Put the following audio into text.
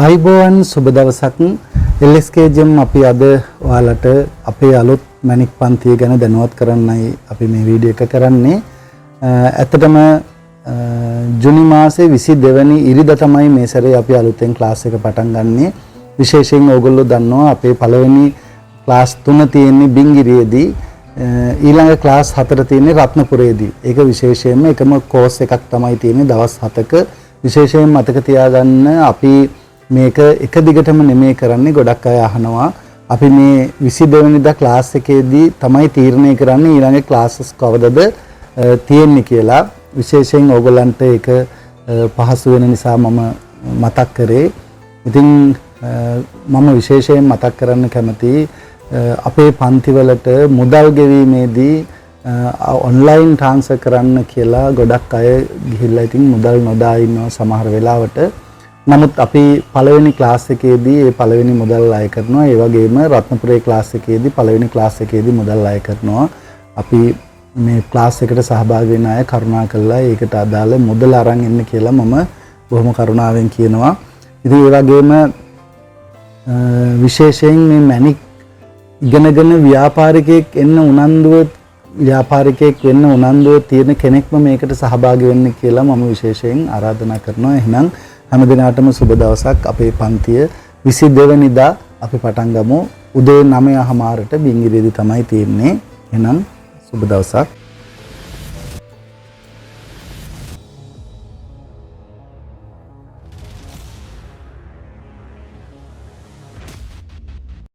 අයිබෝවන් සුබ දවසක් LSK ජෙම් අපි අද ඔයාලට අපේ අලුත් මැණික් පන්තිය ගැන දැනුවත් කරන්නයි අපි මේ වීඩියෝ එක කරන්නේ. ඇත්තටම ජූනි මාසේ 22 වෙනි ඉරිදා තමයි මේ සැරේ අපි අලුතෙන් ක්ලාස් එක පටන් ගන්නෙ. විශේෂයෙන් ඕගොල්ලෝ දන්නවා අපේ පළවෙනි ක්ලාස් 3 තියෙන්නේ බිංගිරියේදී, ඊළඟ ක්ලාස් 4 තියෙන්නේ රත්නපුරේදී. ඒක විශේෂයෙන්ම එකම කෝස් එකක් තමයි තියෙන්නේ දවස් 7ක. විශේෂයෙන් මතක තියාගන්න අපි මේක එක දිගටම නෙමෙයි කරන්නේ. ගොඩක් අය අහනවා අපි මේ 22 වෙනිදා ක්ලාස් එකේදී තමයි තීරණය කරන්නේ ඊළඟ ක්ලාසස් කවදද තියෙන්නේ කියලා. විශේෂයෙන් ඕගොල්ලන්ට ඒක පහසු වෙන නිසා මම මතක් කරේ. ඉතින් මම විශේෂයෙන් මතක් කරන්න කැමතියි අපේ පන්තිවලට මුදල් ගෙවීමේදී ඔන්ලයින් ට්‍රාන්ස්ෆර් කරන්න කියලා ගොඩක් අය ගිහිල්ලා ඉතින් මුදල් නොදා ඉන්නවා සමහර වෙලාවට. නමුත් අපි පළවෙනි ක්ලාස් එකේදී ඒ පළවෙනි මුදල් අය කරනවා. ඒ වගේම රත්නපුරේ ක්ලාස් එකේදී පළවෙනි ක්ලාස් එකේදී මුදල් අය කරනවා. අපි මේ ක්ලාස් එකට සහභාගී වෙන අය කරුණාකරලා ඒකට අදාළ මුදල් අරන් එන්න කියලා මම බොහොම කරුණාවෙන් කියනවා. ඉතින් ඒ වගේම විශේෂයෙන් මේ මැණික් ඉගෙනගෙන ව්‍යාපාරිකයෙක් වෙන්න උනන්දුව තියෙන කෙනෙක්ම මේකට සහභාගී වෙන්න කියලා මම විශේෂයෙන් ආරාධනා කරනවා. එහෙනම් හැම දිනකටම සුබ දවසක්. අපේ පන්තිය 22 වෙනිදා අපි පටන් ගමු. උදේ 9:00ට බිංගිරියේදී තමයි තියෙන්නේ. එහෙනම් සුබ දවසක්.